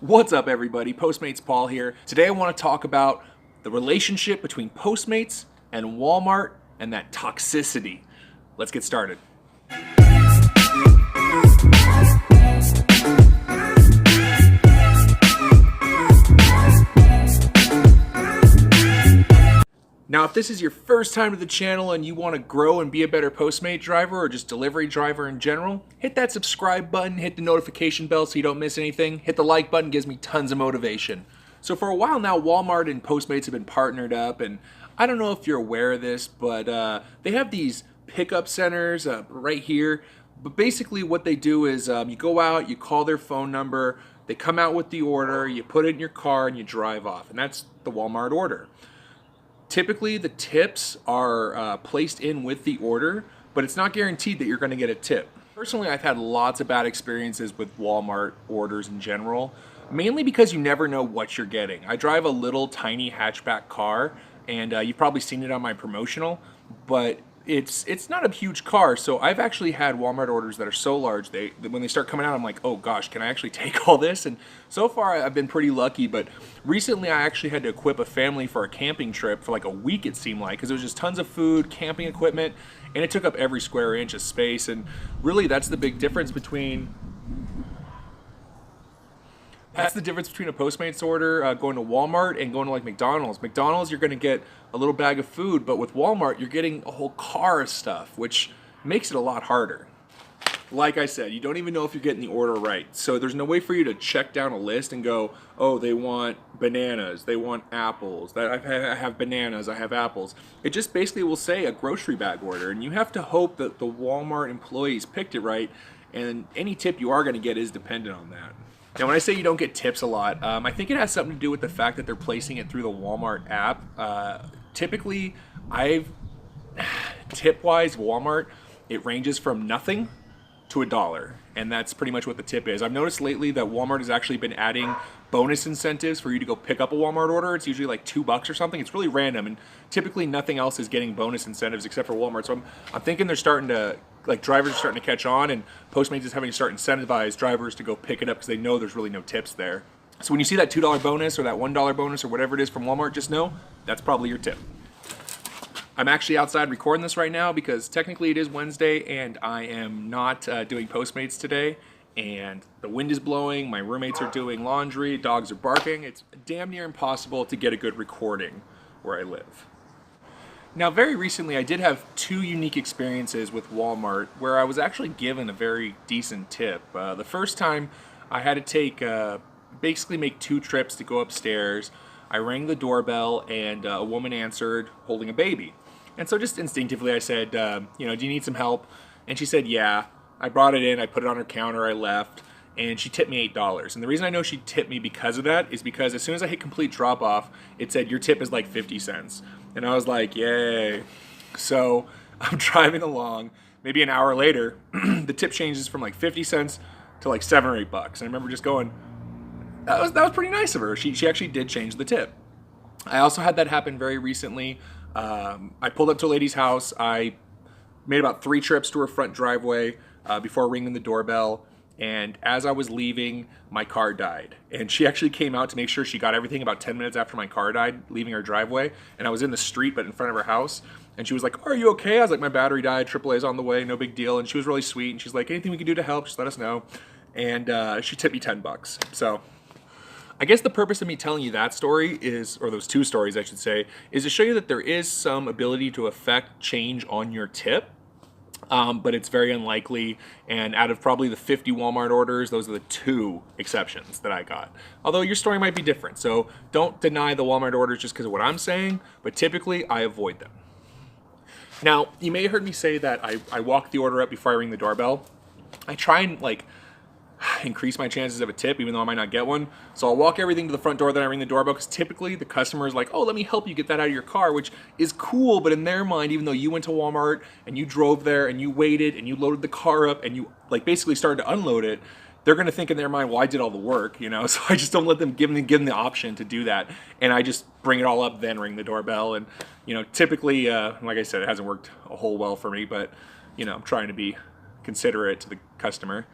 What's up, everybody? Postmates Paul here. Today I want to talk about the relationship between Postmates and Walmart and that toxicity. Let's get started. Now, if this is your first time to the channel and you want to grow and be a better Postmate driver or just delivery driver in general, hit that subscribe button, hit the notification bell so you don't miss anything. Hit the like button, gives me tons of motivation. So for a while now, Walmart and Postmates have been partnered up, and I don't know if you're aware of this, but they have these pickup centers right here. But basically what they do is you go out, you call their phone number, they come out with the order, you put it in your car, and you drive off. And that's the Walmart order. Typically, the tips are placed in with the order, but it's not guaranteed that you're going to get a tip. Personally, I've had lots of bad experiences with Walmart orders in general, mainly because you never know what you're getting. I drive a little tiny hatchback car, and you've probably seen it on my promotional, but it's not a huge car, so I've actually had Walmart orders that are so large, when they start coming out, I'm like, oh gosh, can I actually take all this? And so far, I've been pretty lucky, but recently I actually had to equip a family for a camping trip for like a week, it seemed like, because it was just tons of food, camping equipment, and it took up every square inch of space, and really that's the big difference between a Postmates order going to Walmart and going to like McDonald's. McDonald's, you're going to get a little bag of food, but with Walmart, you're getting a whole car of stuff, which makes it a lot harder. Like I said, you don't even know if you're getting the order right. So there's no way for you to check down a list and go, oh, they want bananas, they want apples, I have bananas, I have apples. It just basically will say a grocery bag order, and you have to hope that the Walmart employees picked it right, and any tip you are going to get is dependent on that. Now, when I say you don't get tips a lot, I think it has something to do with the fact that they're placing it through the Walmart app. Typically, tip-wise, Walmart, it ranges from nothing to $1, and that's pretty much what the tip is. I've noticed lately that Walmart has actually been adding bonus incentives for you to go pick up a Walmart order. It's usually like $2 or something. It's really random, and typically nothing else is getting bonus incentives except for Walmart. So I'm thinking they're starting to, like, drivers are starting to catch on, and Postmates is having to start incentivize drivers to go pick it up because they know there's really no tips there. So when you see that $2 bonus or that $1 bonus or whatever it is from Walmart, just know that's probably your tip. I'm actually outside recording this right now because technically it is Wednesday and I am not doing Postmates today, and the wind is blowing, my roommates are doing laundry, dogs are barking. It's damn near impossible to get a good recording where I live. Now, very recently I did have two unique experiences with Walmart where I was actually given a very decent tip. The first time I had to take, basically make 2 trips to go upstairs. I rang the doorbell and a woman answered holding a baby. And so just instinctively I said, do you need some help? And she said, yeah. I brought it in, I put it on her counter, I left, and she tipped me $8. And the reason I know she tipped me because of that is because as soon as I hit complete drop off, it said your tip is like 50 cents. And I was like, yay. So I'm driving along, maybe an hour later, the tip changes from like 50 cents to like $7 or $8. And I remember just going, that was pretty nice of her. She actually did change the tip. I also had that happen very recently. I pulled up to a lady's house. I made about 3 trips to her front driveway before ringing the doorbell. And as I was leaving, my car died. And she actually came out to make sure she got everything about 10 minutes after my car died, leaving her driveway. And I was in the street, but in front of her house. And she was like, are you okay? I was like, my battery died, AAA's on the way, no big deal. And she was really sweet. And she's like, anything we can do to help, just let us know. And she tipped me $10. So I guess the purpose of me telling you that story is, or those 2 stories I should say, is to show you that there is some ability to affect change on your tip. But it's very unlikely, and out of probably the 50 Walmart orders, those are the 2 exceptions that I got. Although your story might be different, so don't deny the Walmart orders just because of what I'm saying, but typically I avoid them. Now, you may have heard me say that I walk the order up before I ring the doorbell. I try and increase my chances of a tip even though I might not get one. So I'll walk everything to the front door, then I ring the doorbell, because typically the customer is like, oh, let me help you get that out of your car, which is cool, but in their mind, even though you went to Walmart and you drove there and you waited and you loaded the car up and you basically started to unload it, they're going to think in their mind, well, I did all the work, so I just don't let them give them the option to do that. And I just bring it all up, then ring the doorbell. And, typically, like I said, it hasn't worked a whole well for me, but, I'm trying to be considerate to the customer.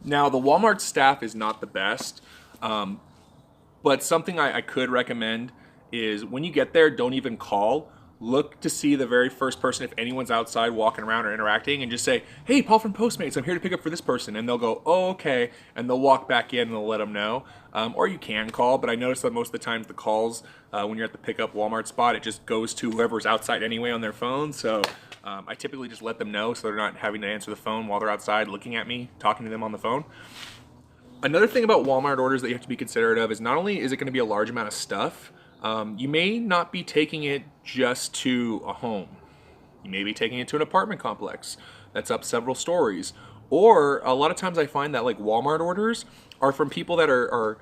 Now, the Walmart staff is not the best. But something I could recommend is when you get there, don't even call. Look to see the very first person, if anyone's outside walking around or interacting, and just say, "Hey, Paul from Postmates, I'm here to pick up for this person." And they'll go, "Oh, okay." And they'll walk back in and they'll let them know. Or you can call, but I notice that most of the times the calls, when you're at the pickup Walmart spot, it just goes to whoever's outside anyway on their phone. So I typically just let them know so they're not having to answer the phone while they're outside looking at me, talking to them on the phone. Another thing about Walmart orders that you have to be considerate of is not only is it going to be a large amount of stuff, you may not be taking it just to a home. You may be taking it to an apartment complex that's up several stories. Or a lot of times I find that like Walmart orders are from people that are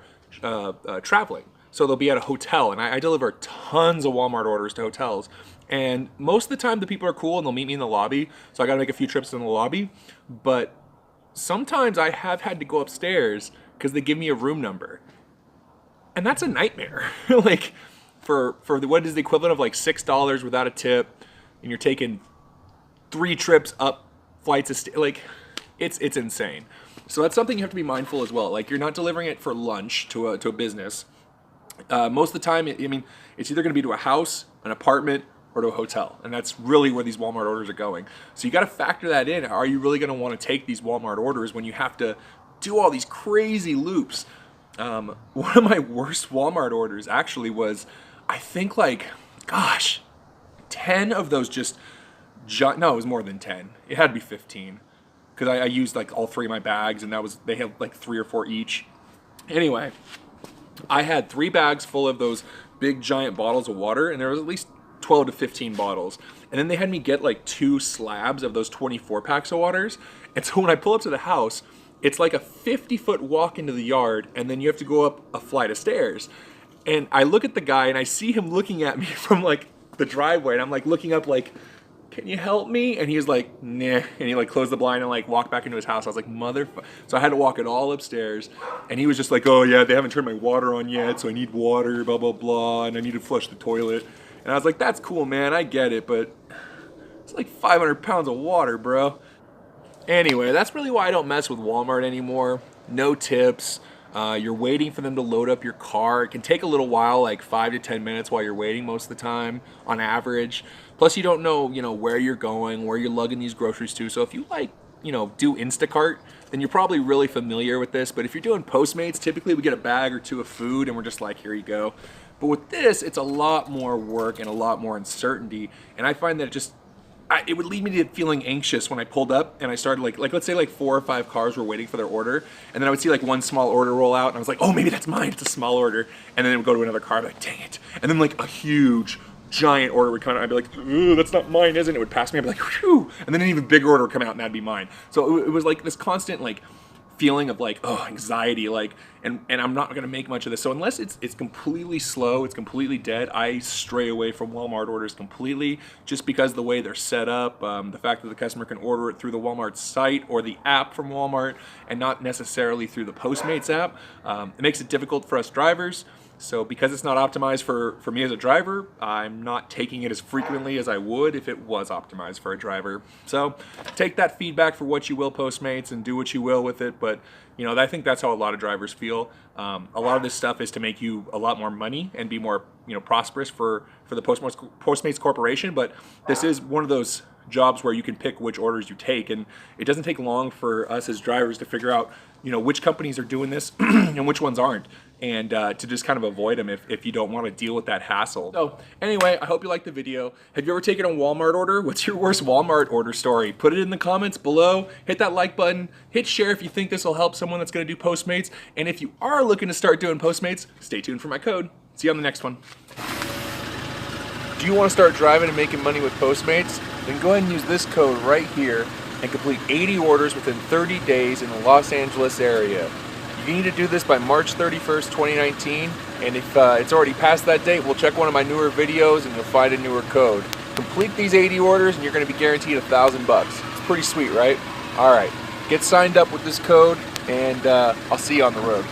traveling. So they'll be at a hotel, and I deliver tons of Walmart orders to hotels. And most of the time the people are cool and they'll meet me in the lobby. So I got to make a few trips in the lobby. But sometimes I have had to go upstairs because they give me a room number. And that's a nightmare. Like for what is the equivalent of like $6 without a tip, and you're taking 3 trips up flights of like it's insane. So that's something you have to be mindful as well. Like you're not delivering it for lunch to a business. Most of the time, I mean, it's either going to be to a house, an apartment, or to a hotel. And that's really where these Walmart orders are going. So you got to factor that in. Are you really going to want to take these Walmart orders when you have to do all these crazy loops? One of my worst Walmart orders actually was, I think like, gosh, 10 of those just, no, it was more than 10. It had to be 15. Because I used like all 3 of my bags, and they had like 3 or 4 each. Anyway, I had 3 bags full of those big giant bottles of water, and there was at least 12 to 15 bottles. And then they had me get like 2 slabs of those 24 packs of waters. And so when I pull up to the house, it's like a 50-foot walk into the yard, and then you have to go up a flight of stairs. And I look at the guy, and I see him looking at me from like the driveway, and I'm like looking up like, "Can you help me?" And he was like, "Nah." And he like closed the blind and like walked back into his house. I was like, motherfucker. So I had to walk it all upstairs. And he was just like, "Oh yeah, they haven't turned my water on yet, so I need water, blah, blah, blah. And I need to flush the toilet." And I was like, "That's cool, man. I get it, but it's like 500 pounds of water, bro." Anyway, that's really why I don't mess with Walmart anymore. No tips. You're waiting for them to load up your car. It can take a little while, like 5 to 10 minutes while you're waiting most of the time on average. Plus you don't know, where you're going, where you're lugging these groceries to. So if you like, do Instacart, then you're probably really familiar with this. But if you're doing Postmates, typically we get a bag or 2 of food and we're just like, here you go. But with this, it's a lot more work and a lot more uncertainty. And I find that it would lead me to feeling anxious when I pulled up and I started like let's say like 4 or 5 cars were waiting for their order, and then I would see like one small order roll out, and I was like, oh, maybe that's mine, it's a small order. And then it would go to another car, I'd be like, dang it. And then like a huge giant order would come out, I'd be like, ooh, that's not mine, isn't it? It would pass me, I'd be like, whew. And then an even bigger order would come out, and that'd be mine. So it was like this constant like feeling of like, oh, anxiety, like, and I'm not gonna make much of this. So unless it's completely slow, it's completely dead, I stray away from Walmart orders completely, just because the way they're set up, the fact that the customer can order it through the Walmart site or the app from Walmart and not necessarily through the Postmates app. It makes it difficult for us drivers. So because it's not optimized for me as a driver, I'm not taking it as frequently as I would if it was optimized for a driver. So take that feedback for what you will, Postmates, and do what you will with it. But I think that's how a lot of drivers feel. A lot of this stuff is to make you a lot more money and be more prosperous for the Postmates Corporation. But this is one of those jobs where you can pick which orders you take, and it doesn't take long for us as drivers to figure out which companies are doing this and which ones aren't, and to just kind of avoid them if you don't want to deal with that hassle. So anyway, I hope you liked the video. Have you ever taken a Walmart order? What's your worst Walmart order story? Put it in the comments below. Hit that like button. Hit share if you think this will help someone that's going to do Postmates. And if you are looking to start doing Postmates, stay tuned for my code. See you on the next one. Do you want to start driving and making money with Postmates? Then go ahead and use this code right here and complete 80 orders within 30 days in the Los Angeles area. You need to do this by March 31st, 2019, and if it's already past that date, we'll check one of my newer videos and you'll find a newer code. Complete these 80 orders and you're going to be guaranteed $1,000. It's pretty sweet, right? Alright, get signed up with this code, and I'll see you on the road.